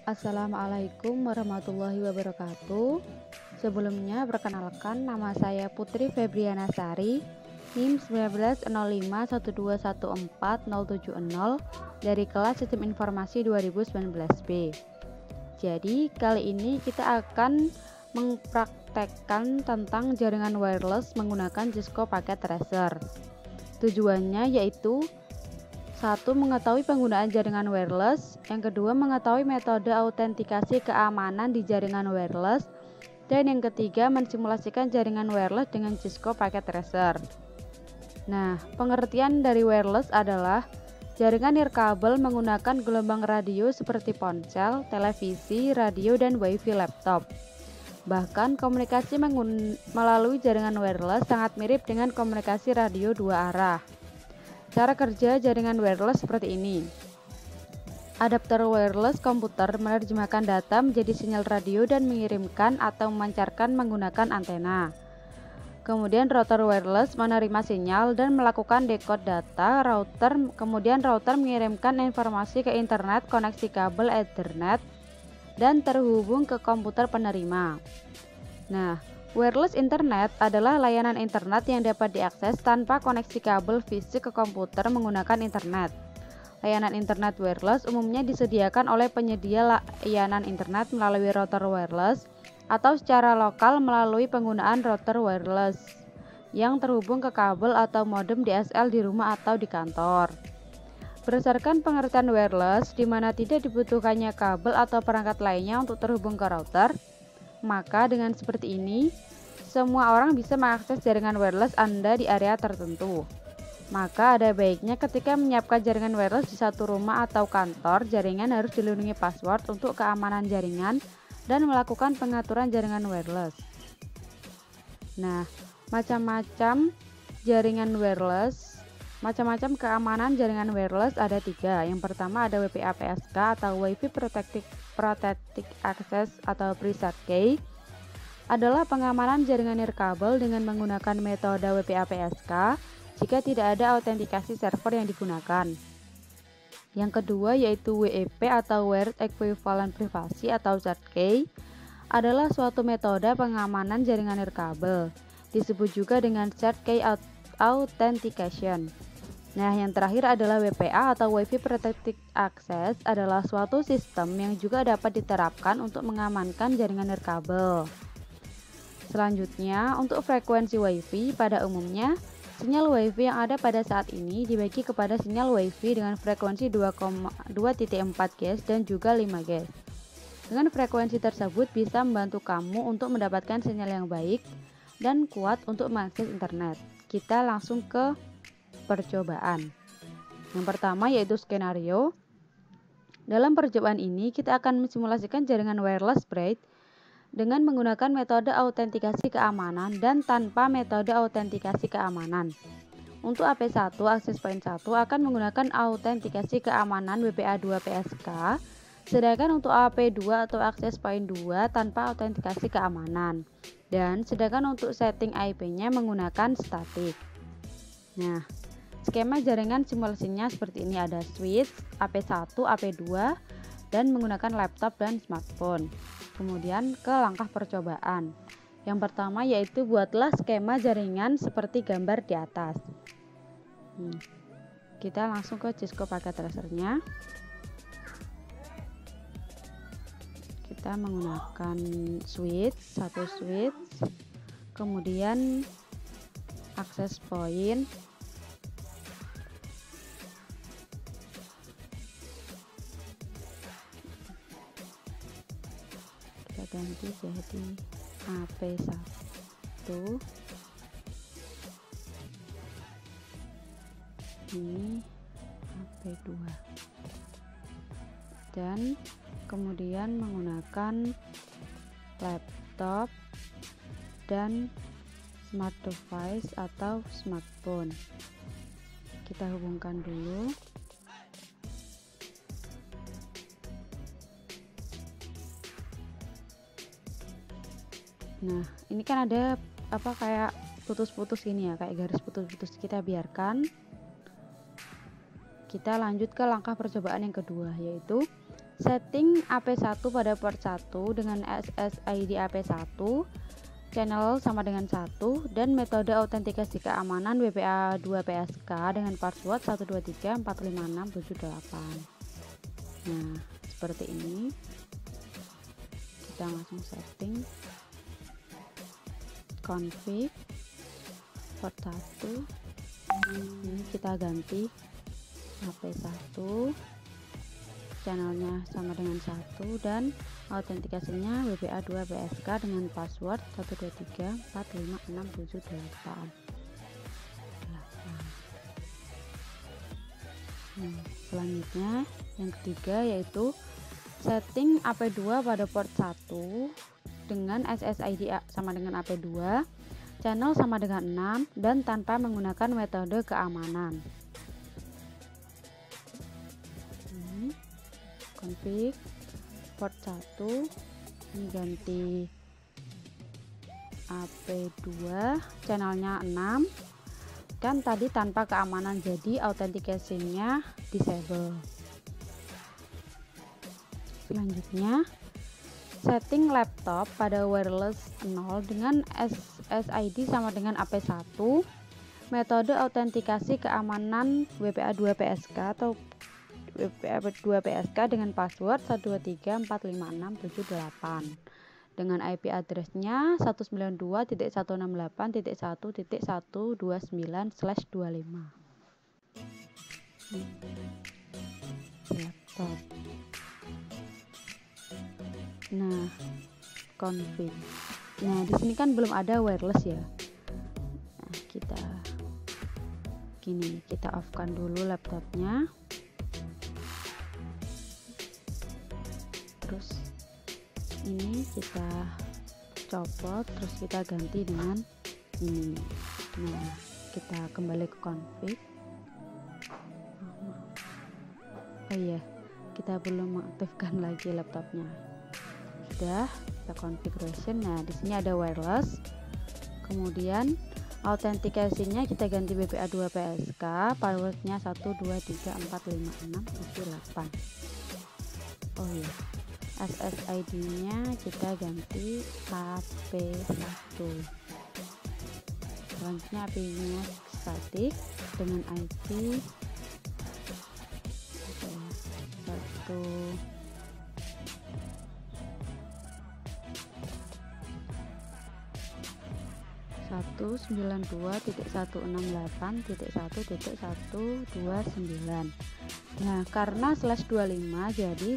Assalamualaikum warahmatullahi wabarakatuh. Sebelumnya perkenalkan, nama saya Putri Febriana Sari, NIM 1905121470 dari kelas Sistem Informasi 2019B. Jadi kali ini kita akan mempraktekkan tentang jaringan wireless menggunakan Cisco Packet Tracer. Tujuannya yaitu: satu, mengetahui penggunaan jaringan wireless. Yang kedua, mengetahui metode autentikasi keamanan di jaringan wireless. Dan yang ketiga, mensimulasikan jaringan wireless dengan Cisco Packet Tracer. Nah, pengertian dari wireless adalah jaringan nirkabel menggunakan gelombang radio seperti ponsel, televisi, radio, dan wifi laptop. Bahkan komunikasi melalui jaringan wireless sangat mirip dengan komunikasi radio dua arah. Cara kerja jaringan wireless seperti ini. Adapter wireless komputer menerjemahkan data menjadi sinyal radio dan mengirimkan atau memancarkan menggunakan antena. Kemudian router wireless menerima sinyal dan melakukan decode data kemudian router mengirimkan informasi ke internet koneksi kabel Ethernet dan terhubung ke komputer penerima. Nah, wireless internet adalah layanan internet yang dapat diakses tanpa koneksi kabel fisik ke komputer menggunakan internet. Layanan internet wireless umumnya disediakan oleh penyedia layanan internet melalui router wireless atau secara lokal melalui penggunaan router wireless yang terhubung ke kabel atau modem DSL di rumah atau di kantor. Berdasarkan pengertian wireless, di mana tidak dibutuhkannya kabel atau perangkat lainnya untuk terhubung ke router, maka dengan seperti ini, semua orang bisa mengakses jaringan wireless Anda di area tertentu. Maka ada baiknya ketika menyiapkan jaringan wireless di satu rumah atau kantor, jaringan harus dilindungi password untuk keamanan jaringan dan melakukan pengaturan jaringan wireless. Nah, macam-macam keamanan jaringan wireless ada 3. Yang pertama ada WPA-PSK atau Wi-Fi Protected Access atau PRISAT-K. Adalah pengamanan jaringan nirkabel dengan menggunakan metode WPA-PSK jika tidak ada autentikasi server yang digunakan. Yang kedua yaitu WEP atau Wired Equivalent Privacy atau ZK. Adalah suatu metode pengamanan jaringan nirkabel. Disebut juga dengan ZK Authentication. Nah, yang terakhir adalah WPA atau Wi-Fi Protected Access, adalah suatu sistem yang juga dapat diterapkan untuk mengamankan jaringan nirkabel. Selanjutnya, untuk frekuensi Wi-Fi pada umumnya, sinyal Wi-Fi yang ada pada saat ini dibagi kepada sinyal Wi-Fi dengan frekuensi 2,2.4 GHz dan juga 5 GHz. Dengan frekuensi tersebut bisa membantu kamu untuk mendapatkan sinyal yang baik dan kuat untuk mengakses internet. Kita langsung ke percobaan. Yang pertama yaitu skenario. Dalam percobaan ini kita akan mensimulasikan jaringan wireless braid dengan menggunakan metode autentikasi keamanan dan tanpa metode autentikasi keamanan. Untuk AP1 access point 1 akan menggunakan autentikasi keamanan WPA2 PSK, sedangkan untuk AP2 atau access point 2 tanpa autentikasi keamanan. Dan sedangkan untuk setting IP-nya menggunakan static. Nah, skema jaringan simulasinya seperti ini, ada switch, AP1, AP2, dan menggunakan laptop dan smartphone. Kemudian ke langkah percobaan. Yang pertama yaitu buatlah skema jaringan seperti gambar di atas. Kita langsung ke Cisco Packet Tracer-nya. Kita menggunakan satu switch, kemudian access point, kita ganti jadi AP1, ini AP2, dan kemudian menggunakan laptop dan smart device atau smartphone. Kita hubungkan dulu. Nah, ini kan ada kayak putus-putus ini ya, kayak garis putus-putus. Kita biarkan. Kita lanjut ke langkah percobaan yang kedua, yaitu setting AP1 pada port 1 dengan SSID AP1, channel sama dengan 1, dan metode autentikasi keamanan WPA2PSK dengan password 123456778. Nah, seperti ini. Kita langsung setting, config port 1, ini kita ganti HP1, channelnya sama dengan 1, dan autentikasinya WPA2PSK dengan password 123456778. Selanjutnya yang ketiga yaitu setting AP2 pada port 1 dengan SSID sama dengan AP2, channel sama dengan 6, dan tanpa menggunakan metode keamanan. Config port 1, ini ganti AP2, channelnya 6, dan tadi tanpa keamanan, jadi autentikasinya disable. Selanjutnya setting laptop pada wireless 0 dengan SSID sama dengan AP1, metode autentikasi keamanan WPA2PSK atau WPA2PSK dengan password 123456778 dengan IP addressnya 192.168.1.129/25. Laptop. Nah, config. Nah, di sini kan belum ada wireless ya. Nah, kita off-kan dulu laptopnya. Terus ini kita copot, terus kita ganti dengan ini. Nah, kita kembali ke config. Oh iya, kita belum mengaktifkan lagi laptopnya. Sudah, kita configuration. Nah, di sini ada wireless. Kemudian autentikasinya kita ganti WPA2PSK, passwordnya 123456778. Oh iya, SSID-nya kita ganti HP1. Selanjutnya IP-nya static dengan IP 192.168.1.129. Nah, karena /25 jadi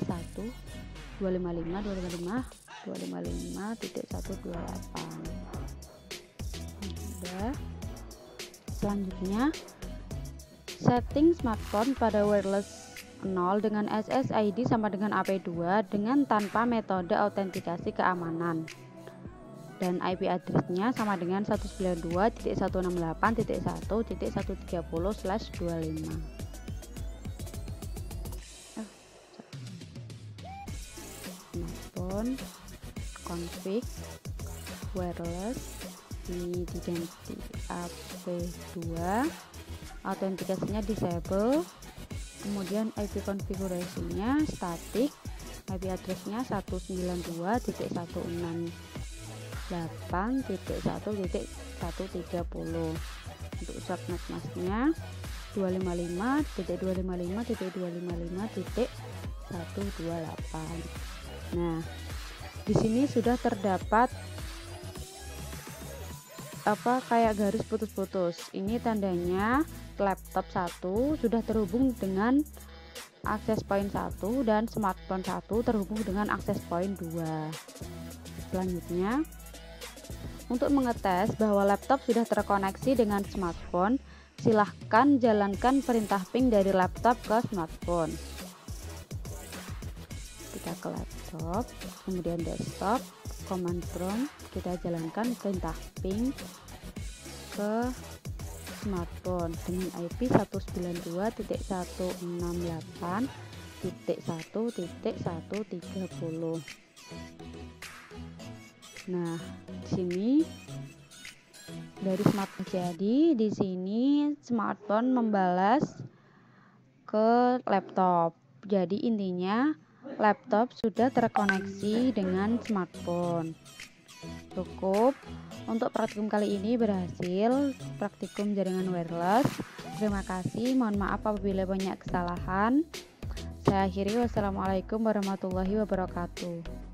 1.255.255.128. Sudah. Selanjutnya setting smartphone pada wireless 0 dengan SSID sama dengan AP2 dengan tanpa metode autentikasi keamanan, dan IP addressnya sama dengan 192.168.1.130/25. Smartphone, config, wireless, ini diganti AP2, autentikasinya disable, kemudian IP configuration-nya static, IP address-nya 192.168.1.130. Untuk subnet mask-nya 255.255.255.128. Nah, di sini sudah terdapat kayak garis putus-putus. Ini tandanya laptop 1 sudah terhubung dengan access point 1 dan smartphone 1 terhubung dengan access point 2. Selanjutnya, untuk mengetes bahwa laptop sudah terkoneksi dengan smartphone, silahkan jalankan perintah ping dari laptop ke smartphone. Kita ke laptop, kemudian desktop, command prompt, kita jalankan perintah ping ke smartphone dengan IP 192.168.1.130. Nah, di sini dari smartphone, jadi di sini smartphone membalas ke laptop. Jadi intinya laptop sudah terkoneksi dengan smartphone. Cukup untuk praktikum kali ini berhasil, praktikum jaringan wireless. Terima kasih, mohon maaf apabila banyak kesalahan. Saya akhiri, wassalamualaikum warahmatullahi wabarakatuh.